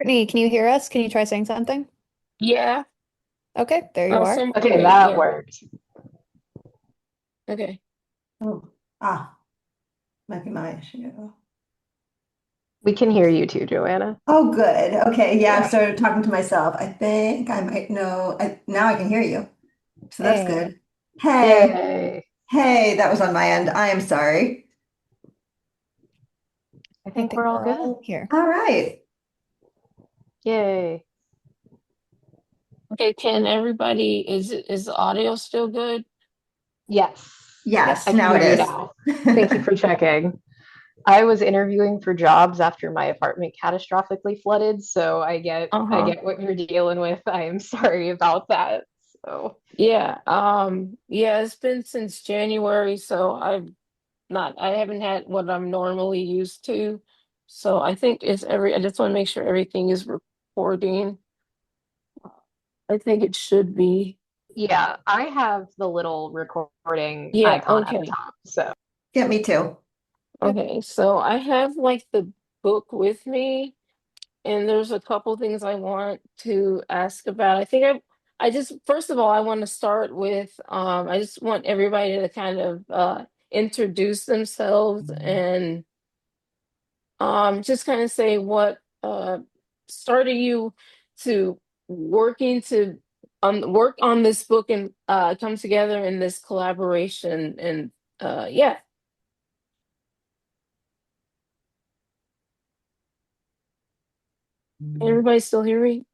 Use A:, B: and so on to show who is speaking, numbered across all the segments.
A: Brittany, can you hear us? Can you try saying something?
B: Yeah.
A: Okay, there you are.
B: Awesome.
C: Okay,
B: Okay.
C: that
B: Yeah.
C: worked.
B: Okay.
D: Oh, ah, might be my issue.
C: We can hear you too, Joanna.
D: Oh, good. Okay, yeah, I
B: Yeah.
D: started talking to myself. I think I might know. Now I can hear you. So that's
A: Hey,
D: good. Hey,
C: Yay.
D: hey, that was on my end. I am sorry.
C: I
A: I
C: think
A: think
C: we're all
A: we're
C: good.
A: all here.
D: All right.
C: Yay.
B: Okay. Can everybody, is the audio still good?
C: Yes,
D: Yes,
C: I
A: Yes.
C: can
D: now
C: hear
D: it
C: you
D: is.
C: now. Thank you for checking. I was interviewing for jobs after my apartment catastrophically flooded, so I
B: Uh-huh.
C: get what you're dealing with. I am sorry about that. So,
B: Yeah. Yeah, it's been since January, so I haven't had what I'm normally used to. So I think I just want to make sure everything is recording. I think it should be.
C: yeah, I have the little recording
B: Yeah.
C: icon at the
B: Okay.
C: top. So,
D: Yeah, me too.
A: Yep.
B: Okay. So I have like the book with me. And there's a couple things I want to ask about. I just first of all I want to start with I just want everybody to kind of introduce themselves and just kind of say what started you to working to work on this book and come together in this collaboration and yeah. Everybody still hear me?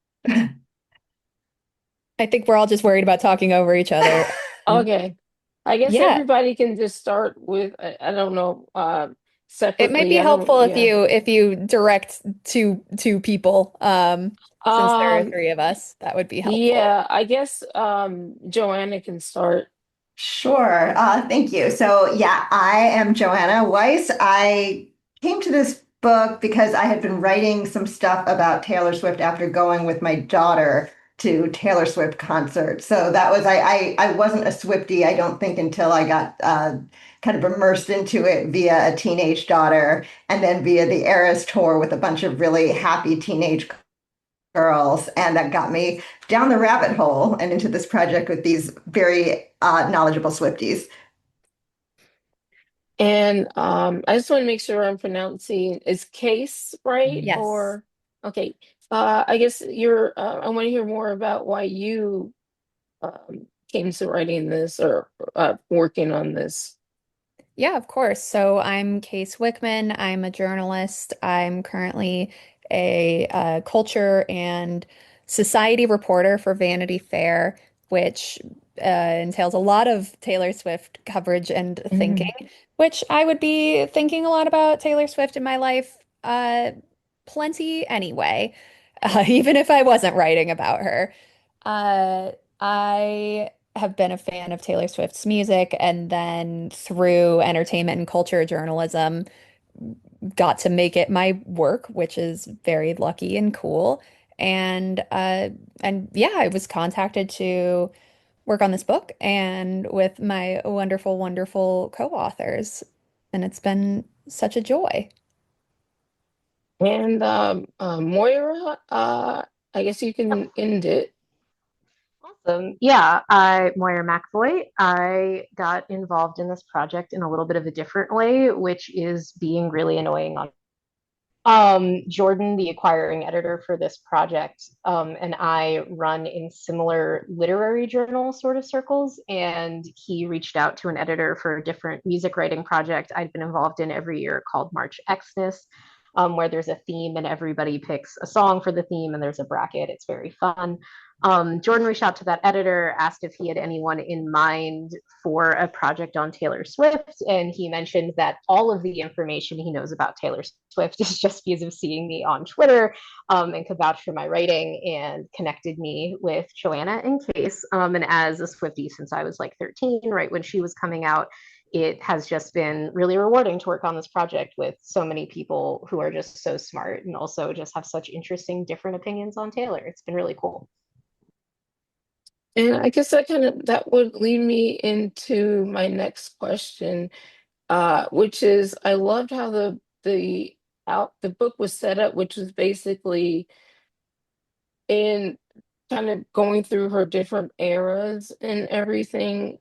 A: I think we're all just worried about talking over each other. Um,
B: Okay. I guess
A: yeah,
B: everybody can just start with I don't know
A: it might
B: separately.
A: be
B: I don't
A: helpful if
B: yeah.
A: you direct two people, since there are
B: Um
A: three of us. That would be helpful.
B: yeah, I guess Joanna can start.
D: Sure. Thank you. So, yeah, I am Joanna Weiss. I came to this book because I had been writing some stuff about Taylor Swift after going with my daughter to Taylor Swift concerts. So that was I wasn't a Swiftie, I don't think, until I got kind of immersed into it via a teenage daughter and then via the Eras tour with a bunch of really happy teenage girls, and that got me down the rabbit hole and into this project with these very knowledgeable Swifties.
B: And I just want to make sure I'm pronouncing is Case right
A: Yes.
B: or okay. I guess I want to hear more about why you came to writing this or working on this.
A: Yeah, of course. So I'm Kase Wickman. I'm a journalist. I'm currently a culture and society reporter for Vanity Fair, which entails a lot of Taylor Swift coverage and
B: Mhm.
A: thinking, which I would be thinking a lot about Taylor Swift in my life, plenty anyway, even if I wasn't writing about her. Uh, I have been a fan of Taylor Swift's music, and then through entertainment and culture journalism, got to make it my work, which is very lucky and cool. And yeah, I was contacted to work on this book and with my wonderful, wonderful co-authors, and it's been such a joy.
B: And Moira, I guess you
C: yep.
B: can end it.
C: Awesome. Yeah, Moira McAvoy. I got involved in this project in a little bit of a different way, which is being really annoying on Jordan, the acquiring editor for this project, and I run in similar literary journal sort of circles. And he reached out to an editor for a different music writing project I'd been involved in every year called March Xmas, where there's a theme and everybody picks a song for the theme and there's a bracket. It's very fun. Jordan reached out to that editor, asked if he had anyone in mind for a project on Taylor Swift, and he mentioned that all of the information he knows about Taylor Swift is just because of seeing me on Twitter, and could vouch for my writing and connected me with Joanna and Kase. And as a Swiftie since I was like 13, right when she was coming out, it has just been really rewarding to work on this project with so many people who are just so smart and also just have such interesting different opinions on Taylor. It's been really cool.
B: And I guess that would lead me into my next question, which is I loved how the book was set up, which was basically in kind of going through her different eras and everything,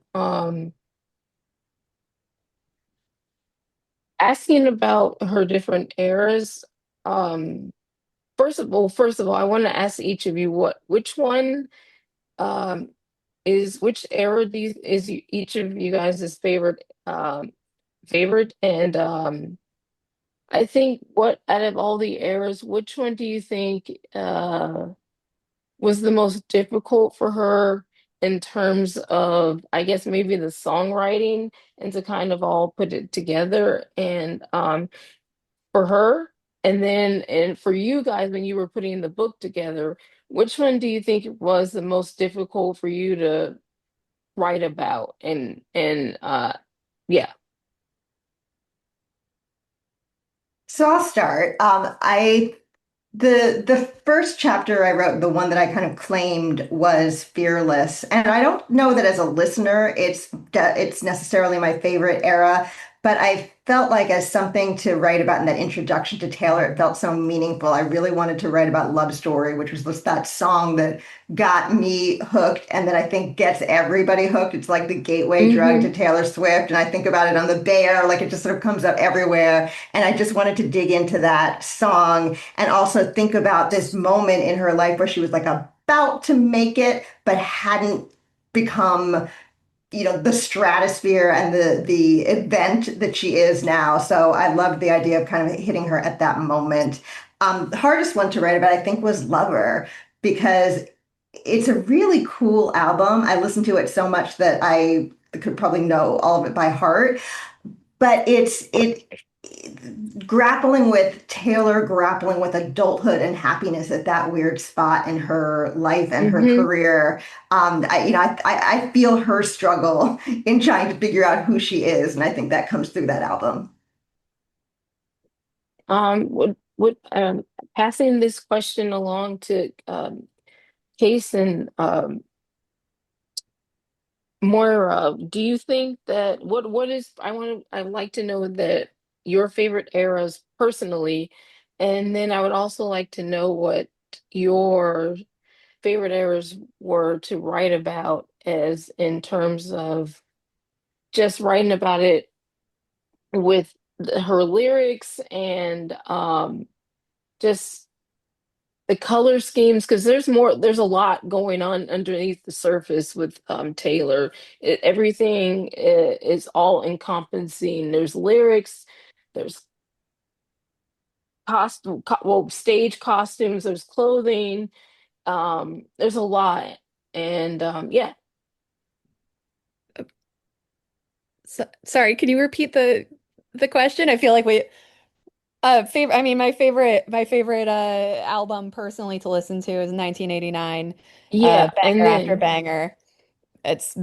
B: asking about her different eras. Um, first of all, I want to ask each of you which one um which era is each of you guys' favorite, and I think what out of all the eras, which one do you think was the most difficult for her in terms of, I guess, maybe the songwriting and to kind of all put it together, and for her, and then and for you guys when you were putting the book together, which one do you think was the most difficult for you to write about? And yeah.
D: So I'll start. I the first chapter I wrote, the one that I kind of claimed was fearless, and I don't know that as a listener it's necessarily my favorite era, but I felt like as something to write about in that introduction to Taylor, it felt so meaningful. I really wanted to write about Love Story, which was just that song that got me hooked and that I think gets everybody hooked. It's like the gateway drug to
B: Mm-hmm.
D: Taylor Swift, and I think about it on the Bear, like it just sort of comes up everywhere. And I just wanted to dig into that song and also think about this moment in her life where she was like about to make it, but hadn't become, the stratosphere and the event that she is now. So I loved the idea of kind of hitting her at that moment. The hardest one to write about, I think, was Lover, because it's a really cool album. I listened to it so much that I could probably know all of it by heart, but it grappling with Taylor, grappling with adulthood and happiness at that weird spot in her life and her
B: Mm-hmm.
D: career. I feel her struggle in trying to figure out who she is, and I think that comes through that album.
B: Would passing this question along to Case and Moira, do you think that what is I'd like to know that your favorite eras personally, and then I would also like to know what your favorite eras were to write about, as in terms of just writing about it with her lyrics, and just the color schemes, because there's a lot going on underneath the surface with Taylor. Everything is all encompassing. There's lyrics, there's stage costumes, there's clothing, there's a lot. And yeah.
A: Sorry, can you repeat the question? I feel like we favorite I mean my favorite album personally to listen to is 1989,
B: Yeah, and
A: banger after
B: then
A: banger. It's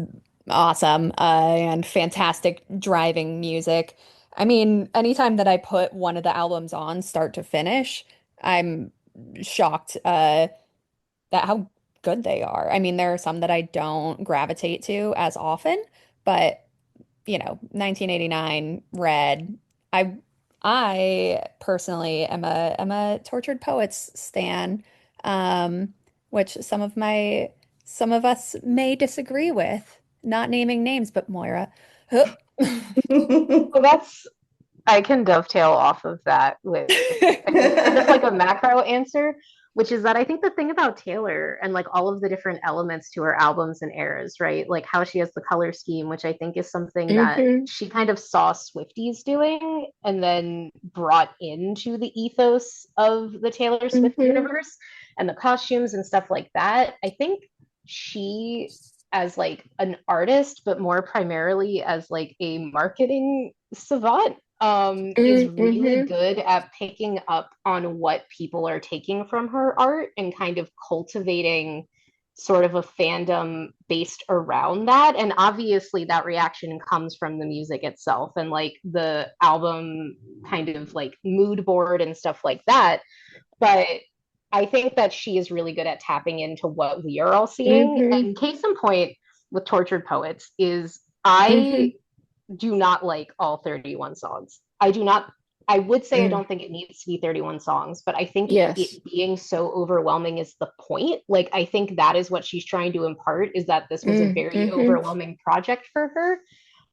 A: awesome, and fantastic driving music. I mean, anytime that I put one of the albums on start to finish, I'm shocked that how good they are. I mean, there are some that I don't gravitate to as often, but 1989, Red. I I personally am a Tortured Poets stan, um, which some of us may disagree with. Not naming names, but Moira.
C: Well, I can dovetail off of that with, I think, kind of like a macro answer, which is that I think the thing about Taylor and like all of the different elements to her albums and eras, right? Like how she has the color scheme, which I think is something that
B: hmm
C: she kind of saw Swifties doing and then brought into the ethos of the Taylor Swift
B: hmm
C: universe and the costumes and stuff like that. I think she, as like an artist, but more primarily as like a marketing savant, is really
B: hmm
C: good at picking up on what people are taking from her art and kind of cultivating sort of a fandom based around that. And obviously, that reaction comes from the music itself and like the album kind of like mood board and stuff like that. But I think that she is really good at tapping into what we are all seeing.
B: hmm
C: And case in point with Tortured Poets is
B: hmm
C: I do not like all 31 songs. I do not I would say I
B: Mm,
C: don't think it needs to be 31 songs, but I think
B: yes.
C: it being so overwhelming is the point. Like, I think that is what she's trying to impart, is that this was a very
B: Mm-hmm.
C: overwhelming project for her.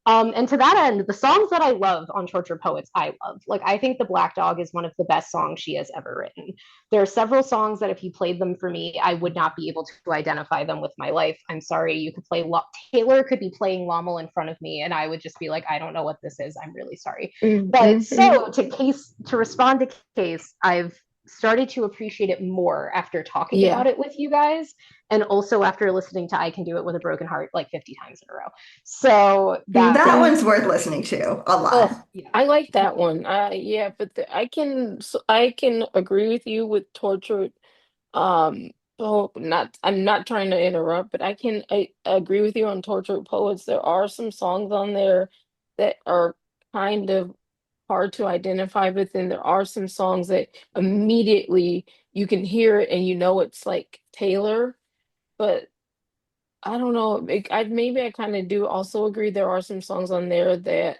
C: And to that end, the songs that I love on Torture Poets, I love. Like, I think The Black Dog is one of the best songs she has ever written. There are several songs that if you played them for me, I would not be able to identify them with my life. I'm sorry. You could play, Taylor could be playing Lommel in front of me, and I would just be like, I don't know what this is. I'm really sorry. But
B: Mm-hmm.
C: so to respond to Kase, I've started to appreciate it more after talking about
B: Yeah.
C: it with you guys, and also after listening to I Can Do It with a Broken Heart like 50 times in a row. So
D: That
B: Mm-hmm.
D: one's worth listening to a lot.
B: Oh,
C: yeah.
B: I like that one. Yeah, but I can agree with you with tortured. Oh, not I'm not trying to interrupt, but I agree with you on tortured poets. There are some songs on there that are kind of hard to identify, but then there are some songs that immediately you can hear it and you know it's like Taylor. But I don't know. I maybe I kind of do also agree there are some songs on there that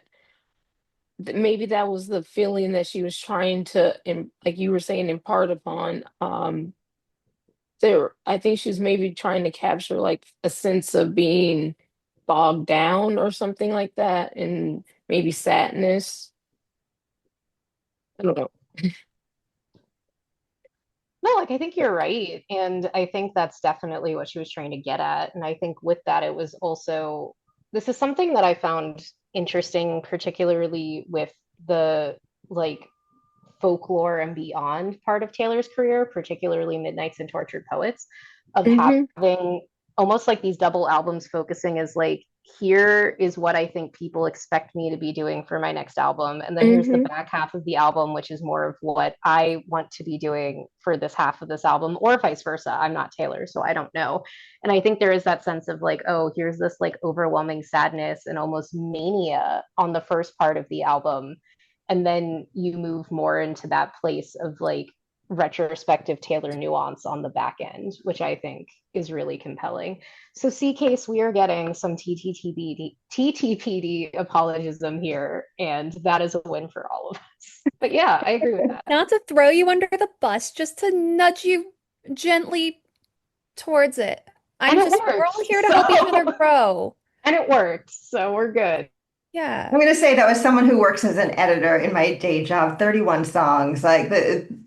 B: maybe that was the feeling that she was trying to like you were saying impart upon there. I think she was maybe trying to capture like a sense of being bogged down or something like that, and maybe sadness. I don't know.
C: No, like I think you're right. And I think that's definitely what she was trying to get at. And I think with that, it was also, this is something that I found interesting, particularly with the like folklore and beyond part of Taylor's career, particularly Midnights and Tortured Poets, of
B: Hmm.
C: having almost like these double albums focusing as like, here is what I think people expect me to be doing for my next album. And then here's the
B: Hmm.
C: back half of the album, which is more of what I want to be doing for this half of this album, or vice versa. I'm not Taylor, so I don't know. And I think there is that sense of like, oh, here's this like overwhelming sadness and almost mania on the first part of the album, and then you move more into that place of like retrospective Taylor nuance on the back end, which I think is really compelling. So, C Case, we are getting some TTPD apologism here, and that is a win for all of us. But yeah, I agree with that.
A: Not to throw you under the bus, just to nudge you gently towards it.
C: And it
A: We're all
C: worked.
A: here to help each other
C: So,
A: grow.
C: and it worked. So we're good.
A: Yeah.
D: I'm going to say that was someone who works as an editor in my day job, 31 songs. Like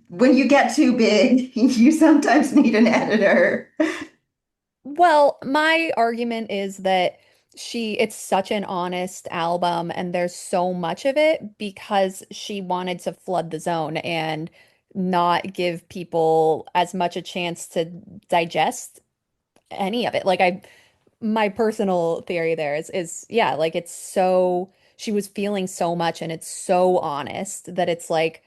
D: when you get too big, you sometimes need an editor.
A: Well, my argument is that it's such an honest album and there's so much of it because she wanted to flood the zone and not give people as much a chance to digest any of it. My personal theory there is yeah, like it's so, she was feeling so much and it's so honest that it's like,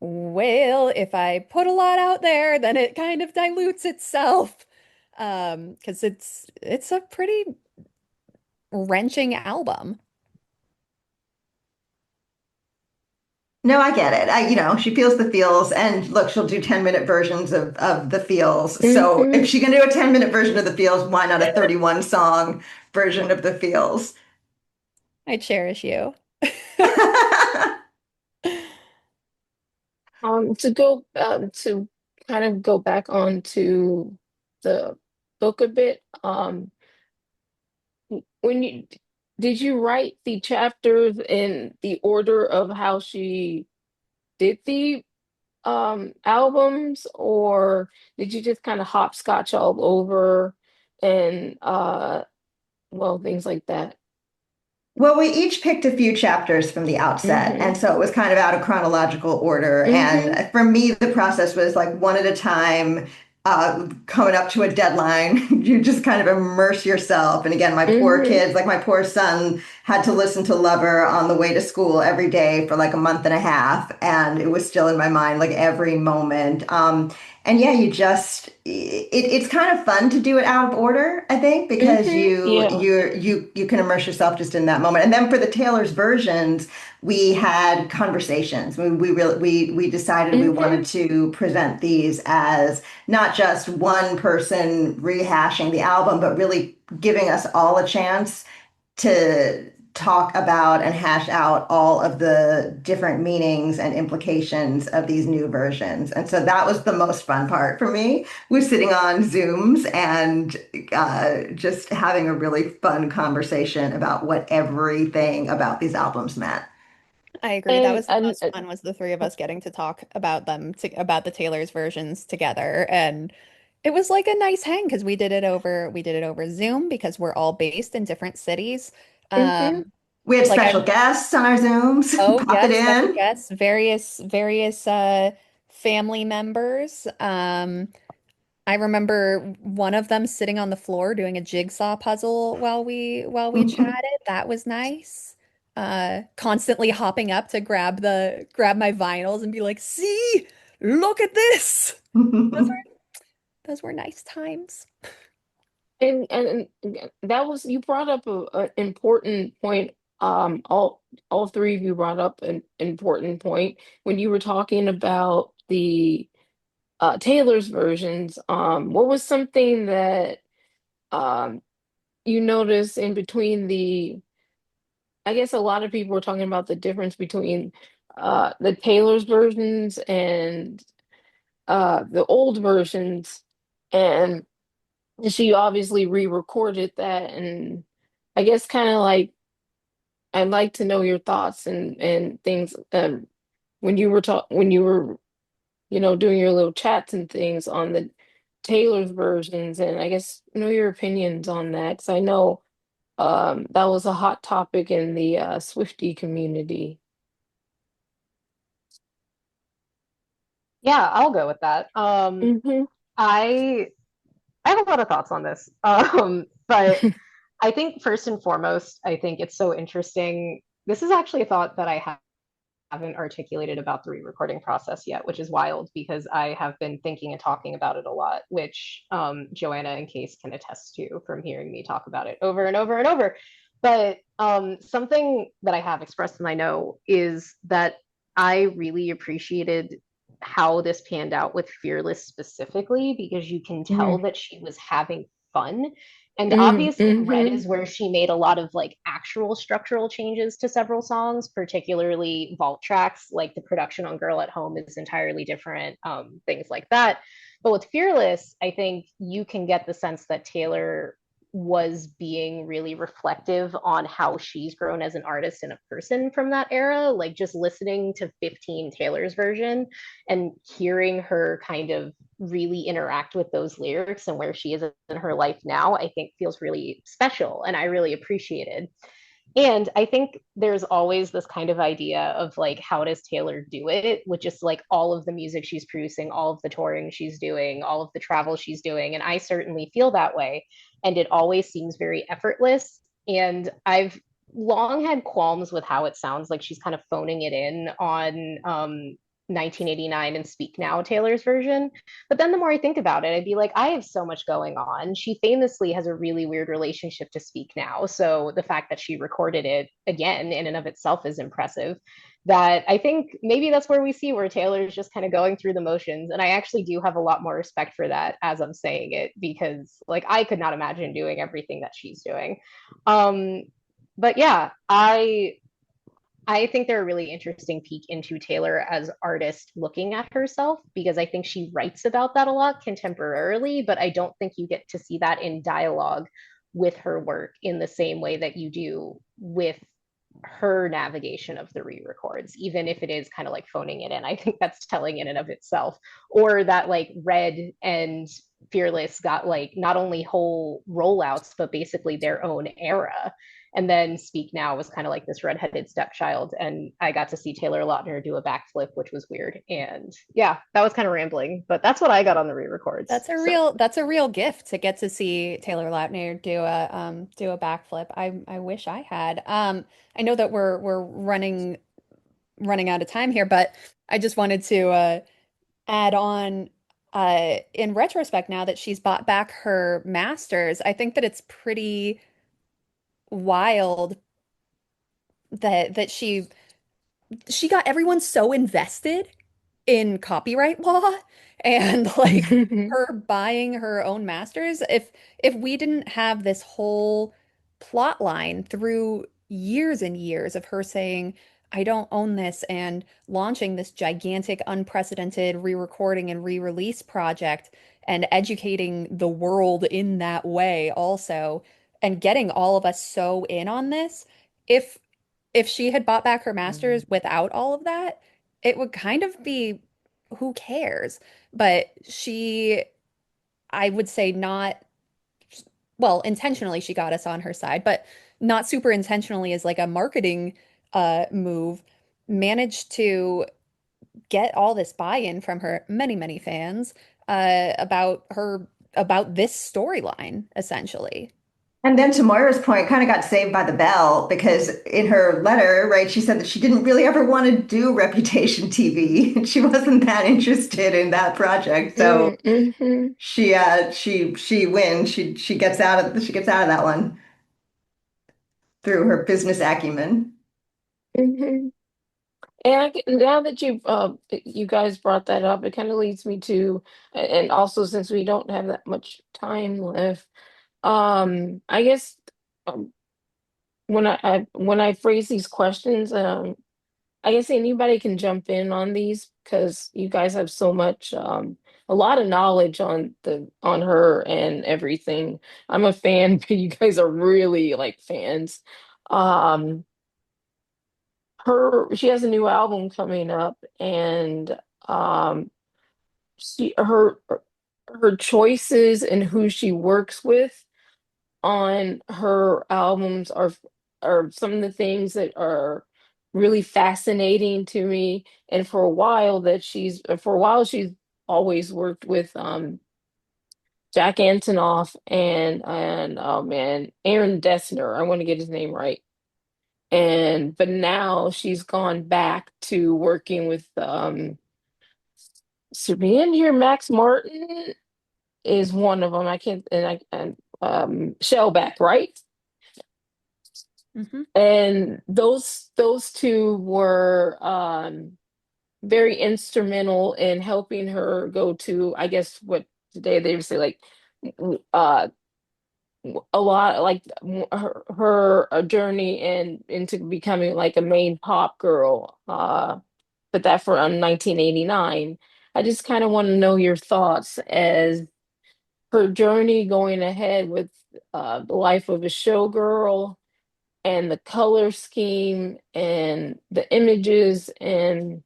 A: well, if I put a lot out there, then it kind of dilutes itself. 'Cause it's a pretty wrenching album.
D: No, I get it. She feels the feels, and look, she'll do 10-minute versions of the feels. So if
B: Hmm.
D: she can do a 10-minute version of the feels, why not a 31 song version of the feels?
A: I cherish you.
B: To kind of go back on to the book a bit. When you did you write the chapters in the order of how she did the albums, or did you just kind of hopscotch all over and well, things like that?
D: Well, we each picked a few chapters from the outset,
B: Mm-hmm.
D: and so it was kind of out of chronological order.
B: Mm-hmm.
D: And for me, the process was like one at a time, coming up to a deadline. You just kind of immerse yourself. And again, my poor
B: Mm-hmm.
D: kids, like my poor son, had to listen to Lover on the way to school every day for like a month and a half, and it was still in my mind like every moment. And yeah, it's kind of fun to do it out of order, I think, because
B: Mm-hmm.
D: you
B: Yeah.
D: you you can immerse yourself just in that moment. And then for the Taylor's versions, we had conversations. We decided we
B: Mm-hmm.
D: wanted to present these as not just one person rehashing the album, but really giving us all a chance to talk about and hash out all of the different meanings and implications of these new versions. And so that was the most fun part for me, was sitting on Zooms and just having a really fun conversation about what everything about these albums meant.
A: I agree. That
B: And
A: was the most fun, was the three of us getting to talk about them, about the Taylor's versions together. And it was like a nice hang because we did it over Zoom because we're all based in different cities.
B: mhm.
A: Um,
D: We had
A: like
D: special
A: I
D: guests on our Zooms,
A: Oh,
D: pop it
A: yep, special
D: in.
A: guests, various family members. I remember one of them sitting on the floor doing a jigsaw puzzle while we chatted. That was nice. Constantly hopping up to grab my vinyls and be like, "See, look at this." Those were those were nice times.
B: And that was, you brought up an important point. All three of you brought up an important point when you were talking about the Taylor's versions. What was something that um you noticed in between the, I guess a lot of people were talking about the difference between the Taylor's versions and the old versions, and she obviously re-recorded that, and I guess kind of like, I'd like to know your thoughts and things, when you were, doing your little chats and things on the Taylor's versions, and I guess know your opinions on that, because I know that was a hot topic in the Swiftie community.
C: Yeah, I'll go with that.
B: Hmm.
C: I I have a lot of thoughts on this. But I think first and foremost, I think it's so interesting. This is actually a thought that haven't articulated about the re-recording process yet, which is wild because I have been thinking and talking about it a lot, which Joanna and Kase can attest to from hearing me talk about it over and over and over. But something that I have expressed and I know is that I really appreciated how this panned out with Fearless specifically because you can tell
B: Mm,
C: that she was having fun. And
B: mm,
C: obviously, Red
B: hmm.
C: is where she made a lot of like actual structural changes to several songs, particularly vault tracks. Like the production on Girl at Home is entirely different, things like that. But with Fearless, I think you can get the sense that Taylor was being really reflective on how she's grown as an artist and a person from that era. Like just listening to 15 Taylor's version and hearing her kind of really interact with those lyrics and where she is in her life now, I think feels really special and I really appreciated. And I think there's always this kind of idea of like, how does Taylor do it with just like all of the music she's producing, all of the touring she's doing, all of the travel she's doing. And I certainly feel that way. And it always seems very effortless. And I've long had qualms with how it sounds like she's kind of phoning it in on 1989 and Speak Now, Taylor's version. But then the more I think about it, I'd be like, I have so much going on. She famously has a really weird relationship to Speak Now. So the fact that she recorded it again in and of itself is impressive. That I think maybe that's where we see where Taylor's just kind of going through the motions. And I actually do have a lot more respect for that as I'm saying it, because like I could not imagine doing everything that she's doing. Um, but yeah, I think they're a really interesting peek into Taylor as artist looking at herself because I think she writes about that a lot contemporarily, but I don't think you get to see that in dialogue with her work in the same way that you do with her navigation of the re-records, even if it is kind of like phoning it in. I think that's telling in and of itself. Or that like Red and Fearless got like not only whole rollouts, but basically their own era. And then Speak Now was kind of like this redheaded stepchild. And I got to see Taylor Lautner do a backflip, which was weird. And yeah, that was kind of rambling, but that's what I got on the re-records. So
A: That's a real gift to get to see Taylor Lautner do a backflip. I wish I had. I know that we're running out of time here, but I just wanted to add on in retrospect now that she's bought back her masters, I think that it's pretty wild that she got everyone so invested in copyright law and like her buying her own masters. If we didn't have this whole plot line through years and years of her saying, I don't own this, and launching this gigantic, unprecedented re-recording and re-release project and educating the world in that way also, and getting all of us so in on this. If she had bought back her masters without all of that, it would kind of be who cares? But she, I would say not, well, intentionally she got us on her side, but not super intentionally as like a marketing move, managed to get all this buy-in from her many, many fans about this storyline, essentially.
D: And then to Moira's point, kind of got saved by the bell because in her letter, right, she said that she didn't really ever want to do Reputation TV. She wasn't that interested in that project. So
B: Mm-hmm.
D: she wins. She gets out of that one through her business acumen.
B: Mm-hmm. And now that you guys brought that up, it kind of leads me to, and also since we don't have that much time left, I guess um, when I phrase these questions, I guess anybody can jump in on these because you guys have so much, a lot of knowledge on her and everything. I'm a fan, but you guys are really like fans. Um, she has a new album coming up, and um, she her choices and who she works with on her albums are some of the things that are really fascinating to me. And for a while she's always worked with Jack Antonoff and oh man, Aaron Dessner. I want to get his name right. And but now she's gone back to working with Serbian here. Max Martin is one of them. I can't and I and Shellback, right?
A: Hmm.
B: And those two were very instrumental in helping her go to, I guess what today they would say like uh a lot like her journey into becoming like a main pop girl. But that for 1989. I just kind of want to know your thoughts as her journey going ahead with the life of a showgirl and the color scheme and the images and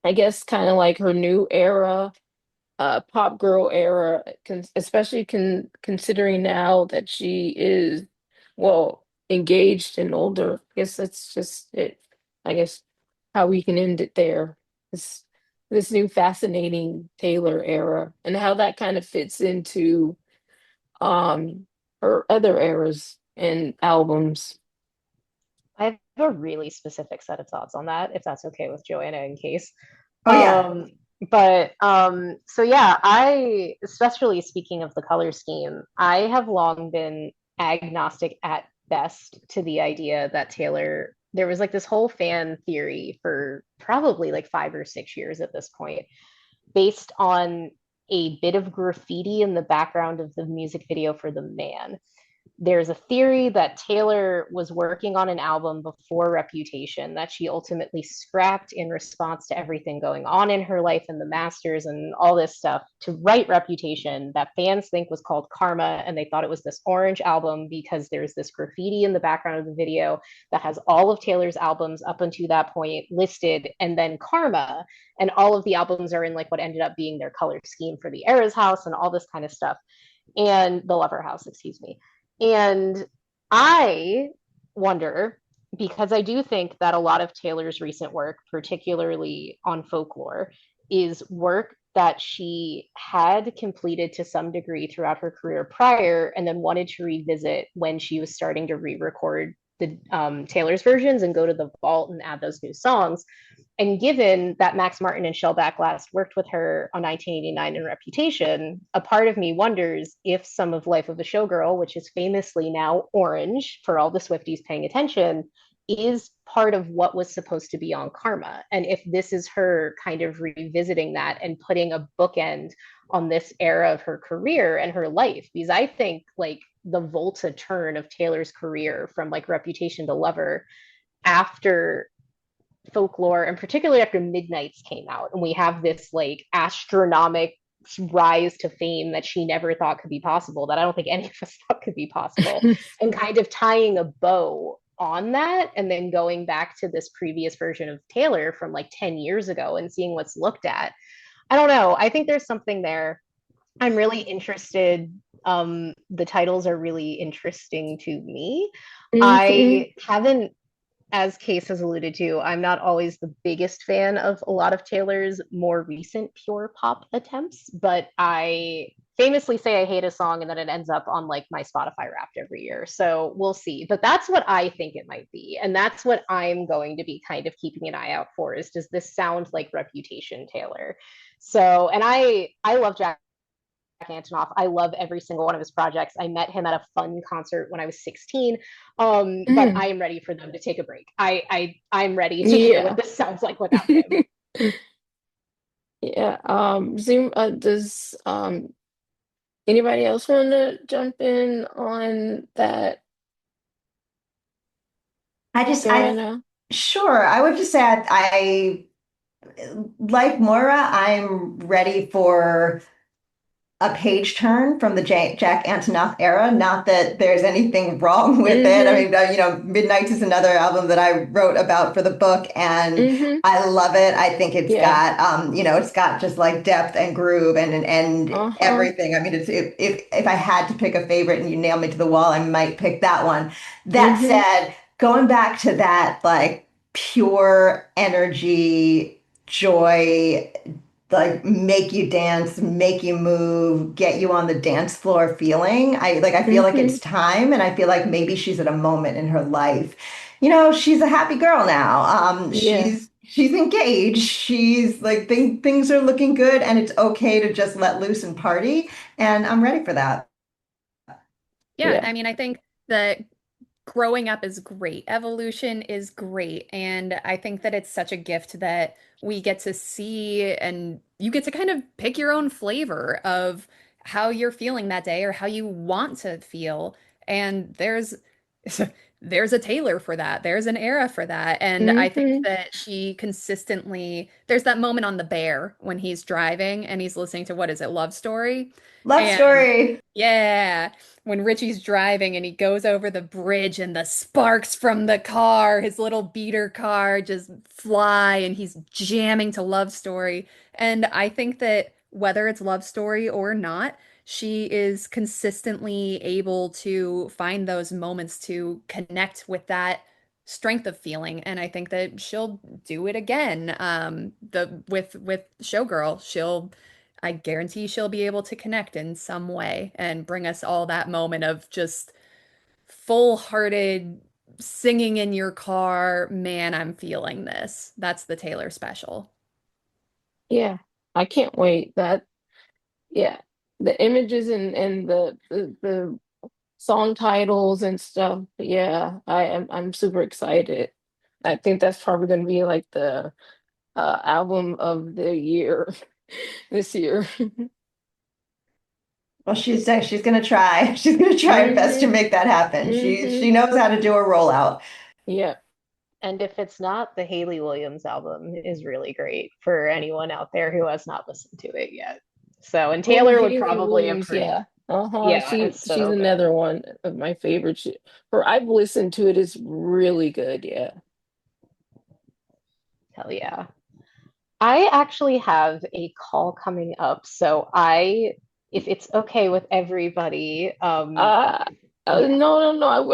B: I guess kind of like her new era, pop girl era, especially considering now that she is, well, engaged and older. I guess that's just it. I guess how we can end it there. This this new fascinating Taylor era and how that kind of fits into um her other eras and albums.
C: I have a really specific set of thoughts on that, if that's okay with Joanna in case.
D: Oh yeah.
C: Um, so yeah, I, especially speaking of the color scheme, I have long been agnostic at best to the idea that Taylor, there was like this whole fan theory for probably like 5 or 6 years at this point, based on a bit of graffiti in the background of the music video for The Man. There's a theory that Taylor was working on an album before Reputation that she ultimately scrapped in response to everything going on in her life and the masters and all this stuff to write Reputation that fans think was called Karma. And they thought it was this orange album because there's this graffiti in the background of the video that has all of Taylor's albums up until that point listed, and then Karma. And all of the albums are in like what ended up being their color scheme for the Eras House and all this kind of stuff. And the Lover House, excuse me. And I wonder, because I do think that a lot of Taylor's recent work, particularly on folklore, is work that she had completed to some degree throughout her career prior and then wanted to revisit when she was starting to re-record the Taylor's versions and go to the vault and add those new songs. And given that Max Martin and Shellback last worked with her on 1989 in Reputation, a part of me wonders if some of Life of a Showgirl, which is famously now orange for all the Swifties paying attention, is part of what was supposed to be on Karma. And if this is her kind of revisiting that and putting a bookend on this era of her career and her life, because I think like the Volta turn of Taylor's career from like Reputation to Lover after Folklore, and particularly after Midnights came out, and we have this like astronomic rise to fame that she never thought could be possible, that I don't think any of us thought could be possible, and kind of tying a bow on that, and then going back to this previous version of Taylor from like 10 years ago and seeing what's looked at. I don't know. I think there's something there. I'm really interested. The titles are really interesting to me.
B: Hmm.
C: I haven't, as Kase has alluded to, I'm not always the biggest fan of a lot of Taylor's more recent pure pop attempts, but I famously say I hate a song and then it ends up on like my Spotify Wrapped every year. So we'll see. But that's what I think it might be. And that's what I'm going to be kind of keeping an eye out for, is does this sound like Reputation Taylor? So, and I love Jack Antonoff. I love every single one of his projects. I met him at a fun concert when I was 16. But I
B: Mm.
C: am ready for them to take a break. I'm ready to hear what
B: Yeah.
C: this sounds like without him.
B: Yeah. Zoom, does anybody else want to jump in on that,
D: I
B: Joanna?
D: sure. I would just say like Moira, I'm ready for a page turn from the Jack Antonoff era. Not that there's anything wrong with it. I
B: Mm-hmm.
D: mean, Midnights is another album that I wrote about for the book, and
B: Mm-hmm.
D: I love it. I think it's
B: Yeah.
D: got, it's got just like depth and groove and
B: Uh-huh.
D: everything. I mean, if I had to pick a favorite and you nail me to the wall, I might pick that one. That
B: Mm-hmm.
D: said, going back to that like pure energy, joy, like make you dance, make you move, get you on the dance floor feeling. I feel like
B: Mm-hmm.
D: it's time, and I feel like maybe she's at a moment in her life. She's a happy girl now.
B: Yeah.
D: She's engaged. She's like things are looking good, and it's okay to just let loose and party. And I'm ready for that.
A: Yeah,
B: Yeah.
A: I mean, I think that growing up is great. Evolution is great. And I think that it's such a gift that we get to see and you get to kind of pick your own flavor of how you're feeling that day or how you want to feel. And there's a Taylor for that. There's an era for that. And I think
B: Mm-hmm.
A: that she consistently, there's that moment on the bear when he's driving and he's listening to what is it, Love Story?
D: Love
A: And
D: story.
A: yeah, when Richie's driving and he goes over the bridge and the sparks from the car, his little beater car just fly and he's jamming to Love Story. And I think that whether it's Love Story or not, she is consistently able to find those moments to connect with that strength of feeling. And I think that she'll do it again. The with Showgirl, I guarantee she'll be able to connect in some way and bring us all that moment of just full-hearted singing in your car. Man, I'm feeling this. That's the Taylor special.
B: Yeah. I can't wait. That, yeah. The images and the song titles and stuff. Yeah, I'm super excited. I think that's probably gonna be like the album of the year this year.
D: Well, she's gonna try. She's gonna try her best to
B: Hmm.
D: make that happen. She
B: Hmm.
D: knows how to do a rollout.
B: Yeah.
C: And if it's not, the Haley Williams album is really great for anyone out there who has not listened to it yet. So, and
B: Oh,
C: Taylor would
B: Haley
C: probably
B: Williams,
C: approve.
B: yeah. Uh-huh.
C: Yeah,
B: She
C: it's
B: she's
C: so good.
B: another one of my favorites. Her I've listened to it, it's really good, yeah.
C: Hell yeah. I actually have a call coming up, so if it's okay with everybody,
B: Uh,
C: yeah.
B: no, no, no.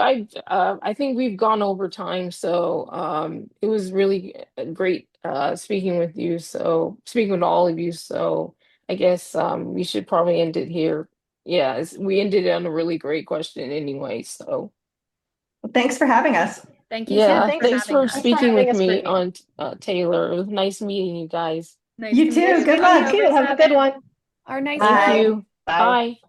B: I think we've gone over time, so it was really great speaking with you. So speaking with all of you. So I guess we should probably end it here. Yeah, we ended it on a really great question anyway. So
D: Well, thanks for having us.
A: Thank you so
C: Yeah,
B: yeah,
A: much for
C: thanks.
B: thanks
A: having
B: for
C: Thanks for
A: us.
B: speaking
C: having
B: with
C: us,
B: me
C: Brittany.
B: on Taylor. It was nice meeting you guys.
A: Nice to
D: You
A: meet
C: Nice
D: too.
A: you.
D: Good
C: meeting
A: Bye,
C: you
D: luck.
C: too.
A: number
C: Have a good
A: seven.
C: one.
A: Our nice
B: Thank
C: Bye.
A: call.
B: you.
C: Bye.
B: Bye.